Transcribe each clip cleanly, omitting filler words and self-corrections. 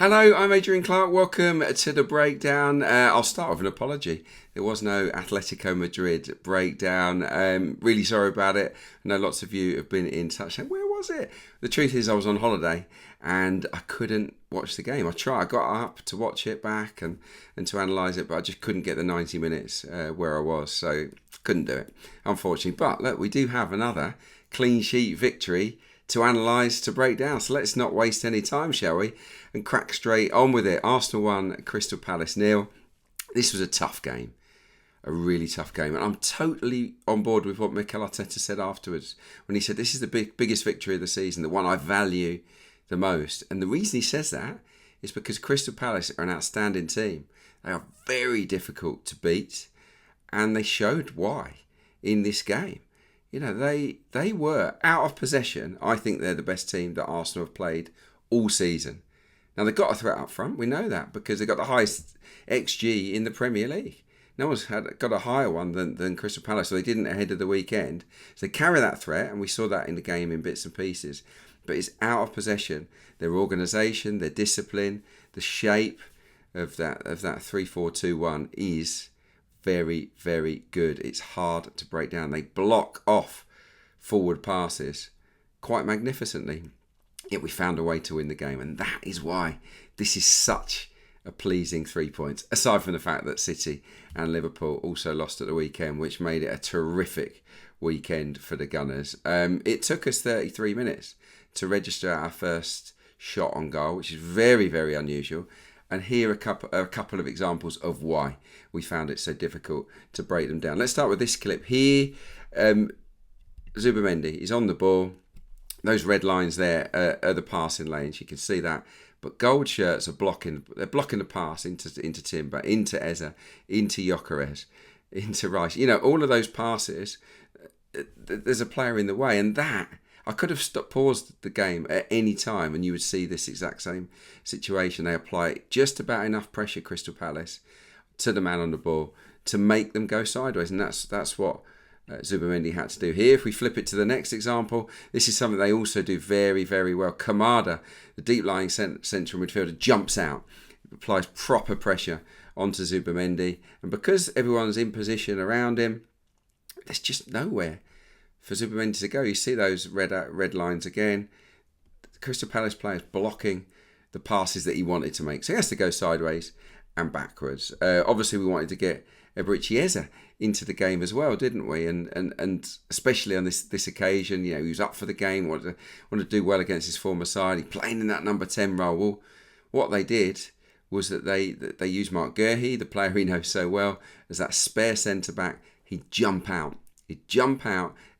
Hello, I'm Adrian Clarke. Welcome to the breakdown. I'll start with an apology. There was no Atletico Madrid breakdown. Really sorry about it. I know lots of you have been in touch saying, where was it? The truth is I was on holiday and I couldn't watch the game. I got up to watch it back and to analyse it, but I just couldn't get the 90 minutes where I was, so couldn't do it, unfortunately. But look, we do have another clean sheet victory to analyse, to break down. So let's not waste any time, shall we? And crack straight on with it. Arsenal 1, Crystal Palace 0. This was a tough game. A really tough game. And I'm totally on board with what Mikel Arteta said afterwards when he said this is the biggest victory of the season, the one I value the most. And the reason he says that is because Crystal Palace are an outstanding team. They are very difficult to beat. And they showed why in this game. You know, they were out of possession. I think they're the best team that Arsenal have played all season. Now, they've got a threat up front. We know that because they've got the highest XG in the Premier League. No one's got a higher one than Crystal Palace, so they didn't ahead of the weekend. So they carry that threat, and we saw that in the game in bits and pieces. But it's out of possession. Their organisation, their discipline, the shape of that 3-4-2-1 is very, very good. It's hard to break down. They block off forward passes quite magnificently. Yet we found a way to win the game, and that is why this is such a pleasing 3 points. Aside from the fact that City and Liverpool also lost at the weekend, which made it a terrific weekend for the Gunners. It took us 33 minutes to register our first shot on goal, which is very, very unusual. And here are a couple of examples of why we found it so difficult to break them down. Let's start with this clip here. Zubimendi is on the ball. Those red lines there are the passing lanes. You can see that. But gold shirts are blocking. They're blocking the pass into Timber, into Eza, into Gyökeres, into Rice. You know, all of those passes, there's a player in the way. And that, I could have paused the game at any time and you would see this exact same situation. They apply just about enough pressure, Crystal Palace, to the man on the ball to make them go sideways. And that's what Zubimendi had to do here. If we flip it to the next example, this is something they also do very, very well. Kamada, the deep-lying central midfielder, jumps out, applies proper pressure onto Zubimendi. And because everyone's in position around him, there's just nowhere for Zubimendi to go. You see those red lines again. The Crystal Palace players blocking the passes that he wanted to make. So he has to go sideways and backwards. Obviously, we wanted to get Eberechi Eza into the game as well, didn't we? And especially on this occasion, you know, he was up for the game, wanted to do well against his former side. He playing in that number 10 role. Well, what they did was that they used Mark Guehi, the player he knows so well, as that spare centre back. He'd jump out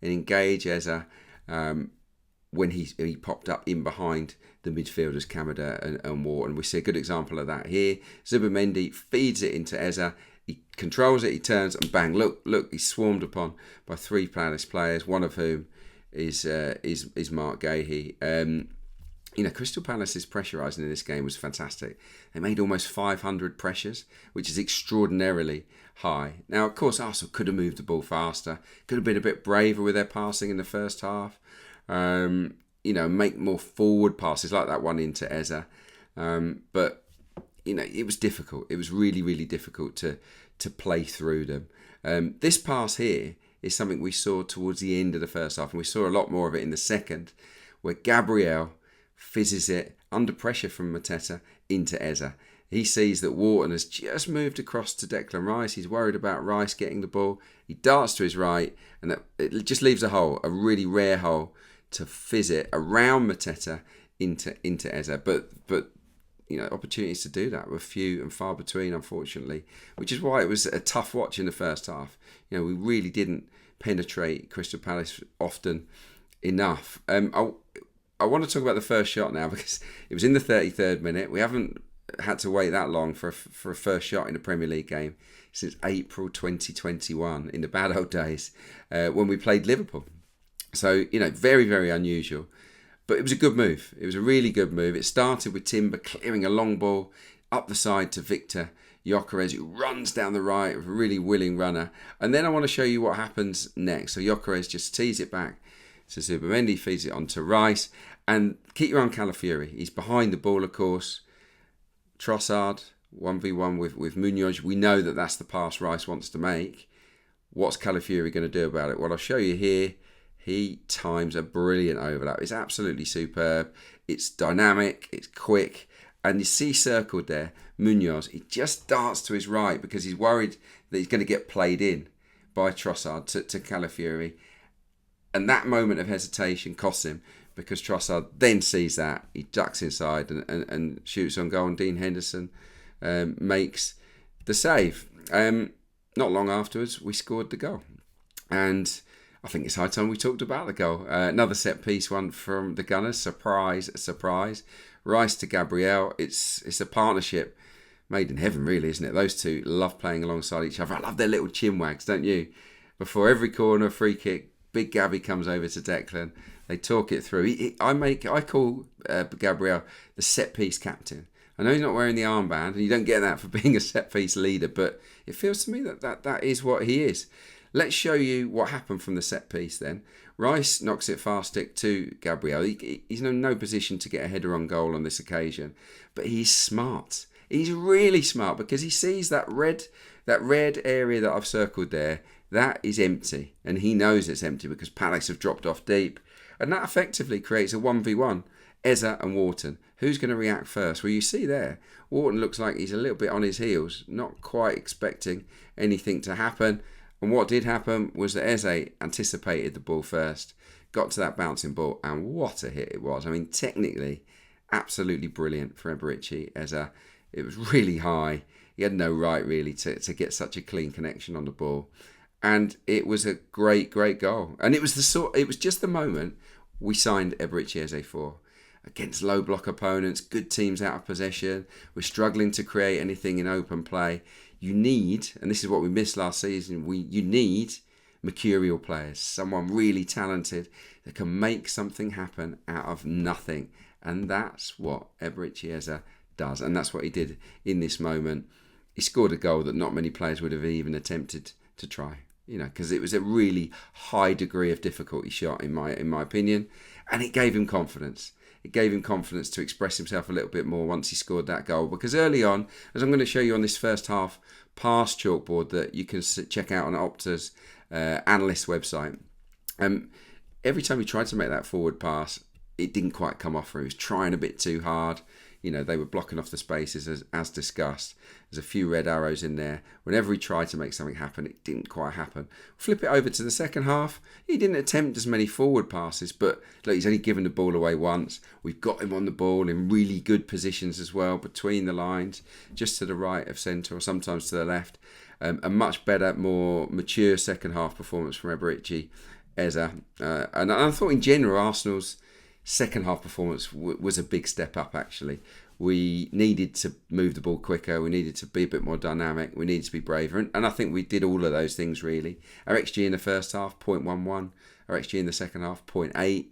and engage Eza when he popped up in behind the midfielders Kamada and Wharton. We see a good example of that here. Zubimendi feeds it into Eza. He controls it, he turns, and bang, look, he's swarmed upon by 3 Palace players, one of whom is Mark Guehi. You know, Crystal Palace's pressurising in this game was fantastic. They made almost 500 pressures, which is extraordinarily high. Now, of course, Arsenal could have moved the ball faster, could have been a bit braver with their passing in the first half. You know, make more forward passes like that one into Eza. But you know, it was difficult. It was really, really difficult to play through them. This pass here is something we saw towards the end of the first half, and we saw a lot more of it in the second, where Gabriel fizzes it under pressure from Mateta into Eza. He sees that Wharton has just moved across to Declan Rice. He's worried about Rice getting the ball. He darts to his right, and it just leaves a hole, a really rare hole, to fizz it around Mateta into Eza. But you know, opportunities to do that were few and far between, unfortunately, which is why it was a tough watch in the first half. You know, we really didn't penetrate Crystal Palace often enough. I want to talk about the first shot now because it was in the 33rd minute. We haven't had to wait that long for a first shot in a Premier League game since April 2021, in the bad old days, when we played Liverpool. So, you know, very, very unusual. But it was a good move. It was a really good move. It started with Timber clearing a long ball up the side to Victor Gyökeres, who runs down the right, a really willing runner. And then I want to show you what happens next. So Gyökeres just tees it back to Zubimendi, feeds it on to Rice. And keep your eye on Calafiori. He's behind the ball, of course. Trossard 1v1 with Munoz. We know that that's the pass Rice wants to make. What's Calafiori going to do about it? Well, I'll show you here. He times a brilliant overlap. It's absolutely superb. It's dynamic. It's quick. And you see circled there, Munoz, he just darts to his right because he's worried that he's going to get played in by Trossard to Calafiori. And that moment of hesitation costs him because Trossard then sees that. He ducks inside and shoots on goal. And Dean Henderson makes the save. Not long afterwards, we scored the goal. And I think it's high time we talked about the goal. Another set-piece one from the Gunners. Surprise. Rice to Gabriel. It's a partnership made in heaven, really, isn't it? Those two love playing alongside each other. I love their little chin wags, don't you? Before every corner, free kick, big Gabby comes over to Declan. They talk it through. I call Gabriel the set-piece captain. I know he's not wearing the armband, and you don't get that for being a set-piece leader, but it feels to me that is what he is. Let's show you what happened from the set-piece then. Rice knocks it fast stick to Gabriel. He's in no position to get a header on goal on this occasion, but he's smart. He's really smart because he sees that red area that I've circled there. That is empty, and he knows it's empty because Palace have dropped off deep, and that effectively creates a 1v1. Eze and Wharton. Who's going to react first? Well, you see there, Wharton looks like he's a little bit on his heels, not quite expecting anything to happen. And what did happen was that Eze anticipated the ball first, got to that bouncing ball, and what a hit it was. I mean, technically, absolutely brilliant for Eberici. Eze, it was really high. He had no right, really, to get such a clean connection on the ball. And it was a great, great goal. And it was just the moment we signed Eberici Eze for. Against low block opponents, good teams out of possession. We're struggling to create anything in open play. You need, and this is what we missed last season, you need mercurial players, someone really talented that can make something happen out of nothing. And that's what Eberici Eze does. And that's what he did in this moment. He scored a goal that not many players would have even attempted to try. Because it was a really high degree of difficulty shot in my opinion. And it gave him confidence. It gave him confidence to express himself a little bit more once he scored that goal. Because early on, as I'm going to show you on this first half pass chalkboard that you can check out on Opta's analyst website, every time he tried to make that forward pass, it didn't quite come off for him. He was trying a bit too hard. They were blocking off the spaces as discussed. There's a few red arrows in there. Whenever he tried to make something happen, it didn't quite happen. Flip it over to the second half. He didn't attempt as many forward passes, but look, he's only given the ball away once. We've got him on the ball in really good positions as well, between the lines, just to the right of centre or sometimes to the left. A much better, more mature second half performance from Eberici Eze. And I thought in general, Arsenal's second half performance was a big step up actually. We needed to move the ball quicker, we needed to be a bit more dynamic, we needed to be braver, and I think we did all of those things really. Our XG in the first half, 0.11, our XG in the second half, 0.8.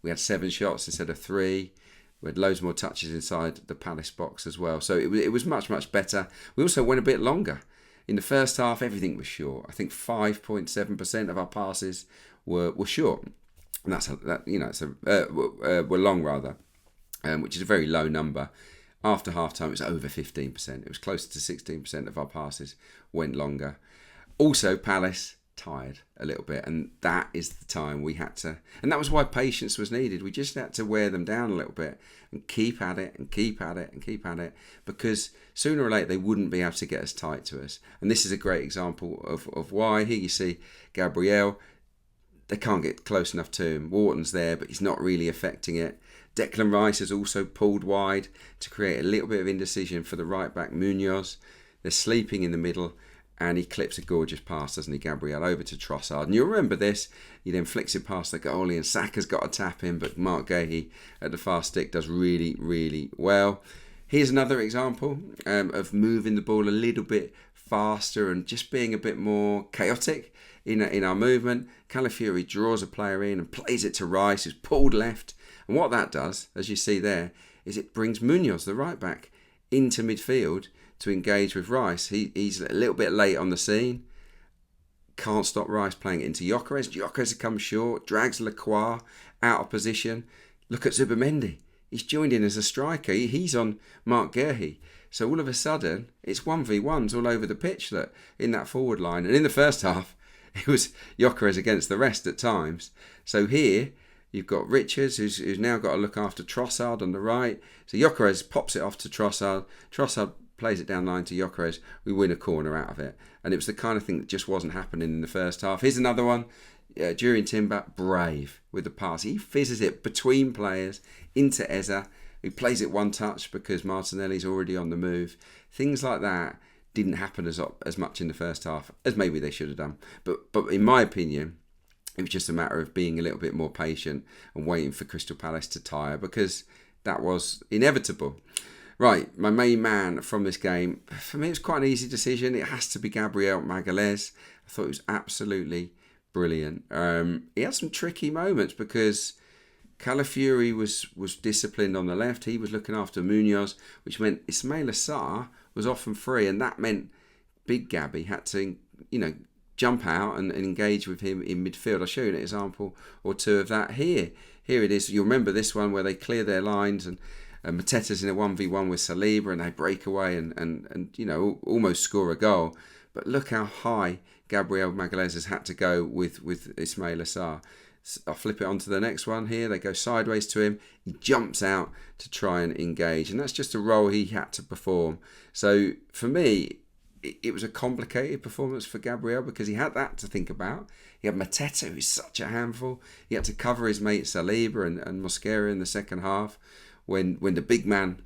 We had 7 shots instead of 3. We had loads more touches inside the Palace box as well, so it was much, much better. We also went a bit longer. In the first half, everything was short. I think 5.7% of our passes were short. And were long rather, which is a very low number. After half time, it was over 15%. It was closer to 16% of our passes went longer. Also, Palace tired a little bit, and that is the time we had to, and that was why patience was needed. We just had to wear them down a little bit and keep at it and keep at it and keep at it, because sooner or later they wouldn't be able to get as tight to us. And this is a great example of why. Here you see Gabriel. They can't get close enough to him. Wharton's there, but he's not really affecting it. Declan Rice has also pulled wide to create a little bit of indecision for the right back Munoz. They're sleeping in the middle, and he clips a gorgeous pass, doesn't he, Gabriel, over to Trossard. And you'll remember this. He then flicks it past the goalie, and Saka's got a tap in, but Mark Gahey at the far stick does really, really well. Here's another example of moving the ball a little bit faster and just being a bit more chaotic in our movement. Calafiori draws a player in and plays it to Rice, who's pulled left. And what that does, as you see there, is it brings Munoz, the right back, into midfield to engage with Rice. He's a little bit late on the scene. Can't stop Rice playing it into Gyökeres. Gyökeres comes short, drags Lacroix out of position. Look at Zubimendi. he's joined in as a striker. He's on Mark Guehi. So all of a sudden, it's 1v1s all over the pitch in that forward line. And in the first half, it was Gyökeres against the rest at times. So here, you've got Richards, who's now got to look after Trossard on the right. So Gyökeres pops it off to Trossard. Trossard plays it down line to Gyökeres. We win a corner out of it. And it was the kind of thing that just wasn't happening in the first half. Here's another one. Adrian Timber, brave with the pass. He fizzes it between players into Eze, who plays it one touch because Martinelli's already on the move. Things like that didn't happen as much in the first half as maybe they should have done. But in my opinion, it was just a matter of being a little bit more patient and waiting for Crystal Palace to tire, because that was inevitable. Right, my main man from this game, for me it was quite an easy decision. It has to be Gabriel Magalhaes. I thought it was absolutely brilliant. He had some tricky moments because Calafiori was disciplined on the left. He was looking after Munoz, which meant Ismaila Sarr was often free, and that meant Big Gabby had to, jump out and engage with him in midfield. I'll show you an example or two of that here. Here it is. You'll remember this one where they clear their lines and Mateta's in a 1v1 with Saliba and they break away and almost score a goal. But look how high Gabriel Magalhaes has had to go with Ismaila Sarr. I'll flip it on to the next one here. They go sideways to him. He jumps out to try and engage. And that's just a role he had to perform. So for me, it was a complicated performance for Gabriel because he had that to think about. He had Mateta, who's such a handful. He had to cover his mate Saliba and Mosquera in the second half when the big man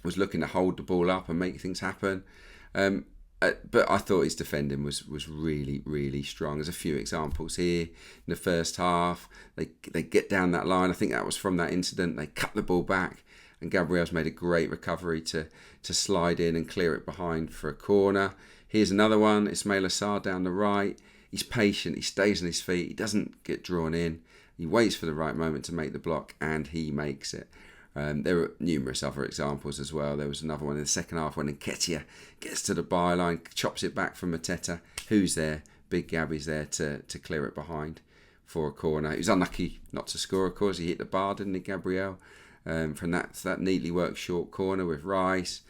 was looking to hold the ball up and make things happen. But I thought his defending was really, really strong. There's a few examples here. In the first half, they get down that line. I think that was from that incident. They cut the ball back, and Gabriel's made a great recovery to slide in and clear it behind for a corner. Here's another one. Ismaila Sarr down the right. He's patient. He stays on his feet. He doesn't get drawn in. He waits for the right moment to make the block, and he makes it. There were numerous other examples as well. There was another one in the second half when Nketiah gets to the byline, chops it back from Mateta. Who's there? Big Gabby's there to clear it behind for a corner. He was unlucky not to score, of course. He hit the bar, didn't he, Gabriel? From that neatly worked short corner with Rice.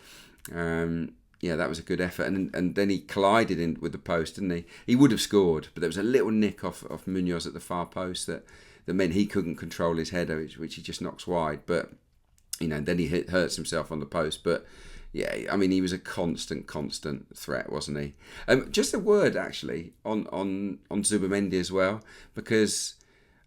That was a good effort. And then he collided in with the post, didn't he? He would have scored, but there was a little nick off Munoz at the far post that meant he couldn't control his header, which he just knocks wide. But then he hurts himself on the post. But yeah, I mean, he was a constant threat, wasn't he? Just a word actually on Zubimendi as well, because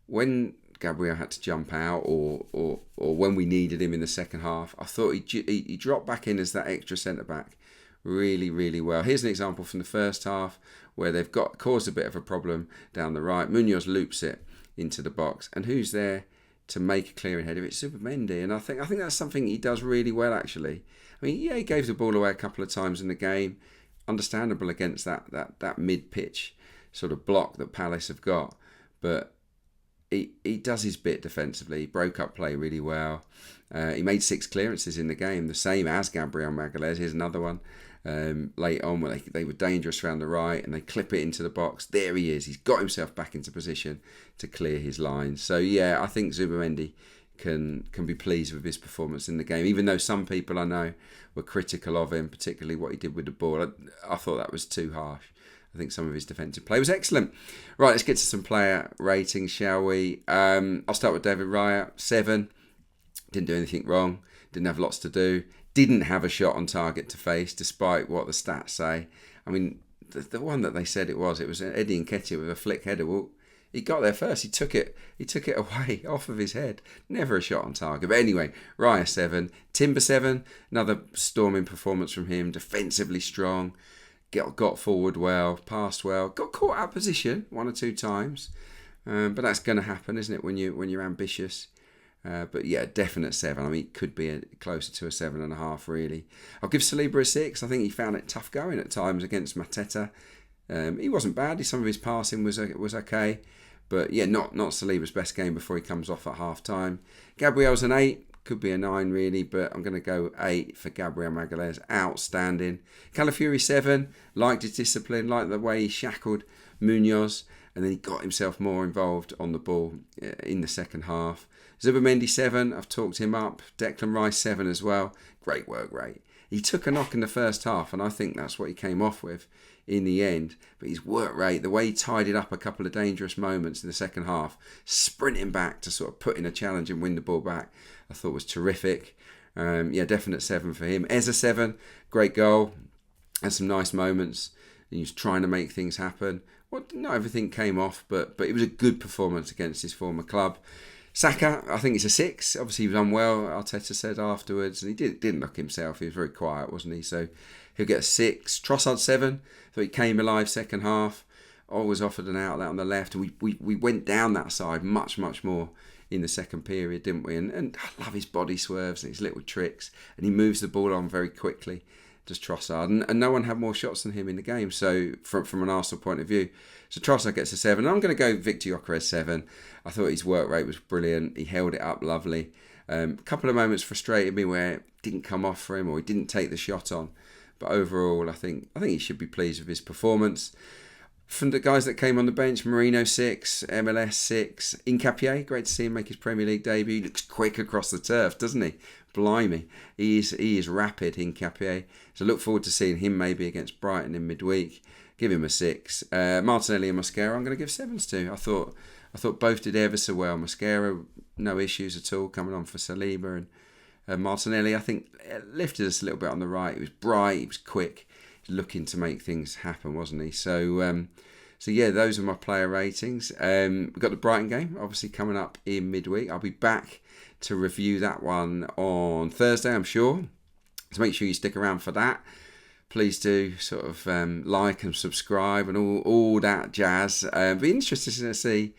when Gabriel had to jump out, or when we needed him in the second half, I thought he dropped back in as that extra centre back really, really well. Here's an example from the first half where they've caused a bit of a problem down the right. Munoz loops it into the box, and who's there to make a clearing header? It's Zubimendi, and I think that's something he does really well actually. I mean, yeah, he gave the ball away a couple of times in the game, understandable against that mid-pitch sort of block that Palace have got, but he does his bit defensively. He broke up play really well. He made 6 clearances in the game, the same as Gabriel Magalhaes. Here's another one late on where they were dangerous around the right and they clip it into the box. There he is. He's got himself back into position to clear his lines. So yeah, I think Zubimendi can be pleased with his performance in the game, even though some people I know were critical of him, particularly what he did with the ball. I thought that was too harsh. I think some of his defensive play was excellent. Right, let's get to some player ratings, shall we? I'll start with David Raya, 7. Didn't do anything wrong. Didn't have lots to do. Didn't have a shot on target to face, despite what the stats say. I mean, the one that they said it was Eddie Nketiah with a flick header. Well, he got there first. He took it away off of his head. Never a shot on target. But anyway, Raya 7. Timber 7. Another storming performance from him. Defensively strong. Got forward well, passed well, got caught out of position 1 or 2 times, but that's going to happen, isn't it, when you're ambitious? But yeah, definite 7. I mean, it could be closer to a 7.5 really. I'll give Saliba a 6. I think he found it tough going at times against Mateta. He wasn't bad. Some of his passing was okay, but yeah, not Saliba's best game before he comes off at half time. Gabriel's an 8. Could be a 9 really, but I'm going to go 8 for Gabriel Magalhaes. Outstanding. Calafiori 7. Liked his discipline, liked the way he shackled Munoz, and then he got himself more involved on the ball in the second half. Zubimendi 7, I've talked him up. Declan Rice 7 as well. Great work rate. He took a knock in the first half, and I think that's what he came off with in the end. But his work rate, the way he tidied up a couple of dangerous moments in the second half, sprinting back to sort of put in a challenge and win the ball back, I thought was terrific. Definite 7 for him. Eza 7, great goal. Had some nice moments. He was trying to make things happen. Well, not everything came off, but it was a good performance against his former club. Saka, I think it's a 6. Obviously, he was unwell, Arteta said afterwards, and he didn't look himself. He was very quiet, wasn't he? So he'll get a 6. Trossard 7. Thought he came alive second half. Always offered an outlet on the left, and we went down that side much more in the second period, didn't we? And I love his body swerves and his little tricks, and he moves the ball on very quickly. Does Trossard, and no one had more shots than him in the game. So from an Arsenal point of view, so Trossard gets a 7. I'm going to go Victor Gyökeres 7. I thought his work rate was brilliant. He held it up lovely. A couple of moments frustrated me where it didn't come off for him or he didn't take the shot on. But overall, I think he should be pleased with his performance. From the guys that came on the bench, Marino 6, MLS 6, Hincapié, great to see him make his Premier League debut. He looks quick across the turf, doesn't he? Blimey, he is rapid, Hincapié. So look forward to seeing him maybe against Brighton in midweek. Give him a 6. Martinelli and Mosquera, I'm going to give 7s to. I thought both did ever so well. Mosquera, no issues at all, coming on for Saliba, and Martinelli, I think, lifted us a little bit on the right. He was bright, he was quick, looking to make things happen, wasn't he? So yeah, those are my player ratings. We've got the Brighton game, obviously, coming up in midweek. I'll be back to review that one on Thursday, I'm sure. So make sure you stick around for that. Please do sort of like and subscribe and all that jazz. Be interested to see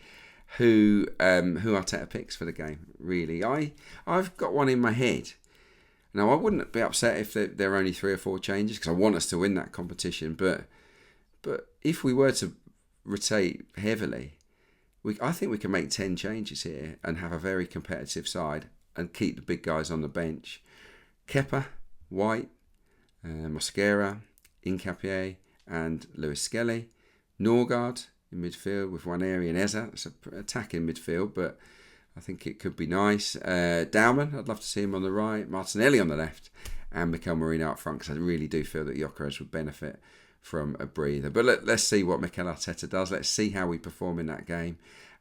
who Arteta picks for the game, really. I've got one in my head. Now, I wouldn't be upset if there are only 3 or 4 changes because I want us to win that competition. But if we were to rotate heavily, I think we can make 10 changes here and have a very competitive side and keep the big guys on the bench. Kepa, White, Mosquera, Hincapié and Lewis Skelly. Norgard in midfield with Nwaneri and Eza. It's an attacking midfield, but I think it could be nice. Dowman, I'd love to see him on the right. Martinelli on the left. And Mikel Marino up front, because I really do feel that Gyökeres would benefit from a breather. But let's see what Mikel Arteta does. Let's see how we perform in that game.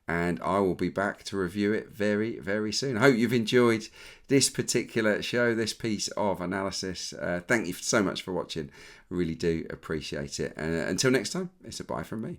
And I will be back to review it very, very soon. I hope you've enjoyed this particular show, this piece of analysis. Thank you so much for watching. I really do appreciate it. And until next time, it's a bye from me.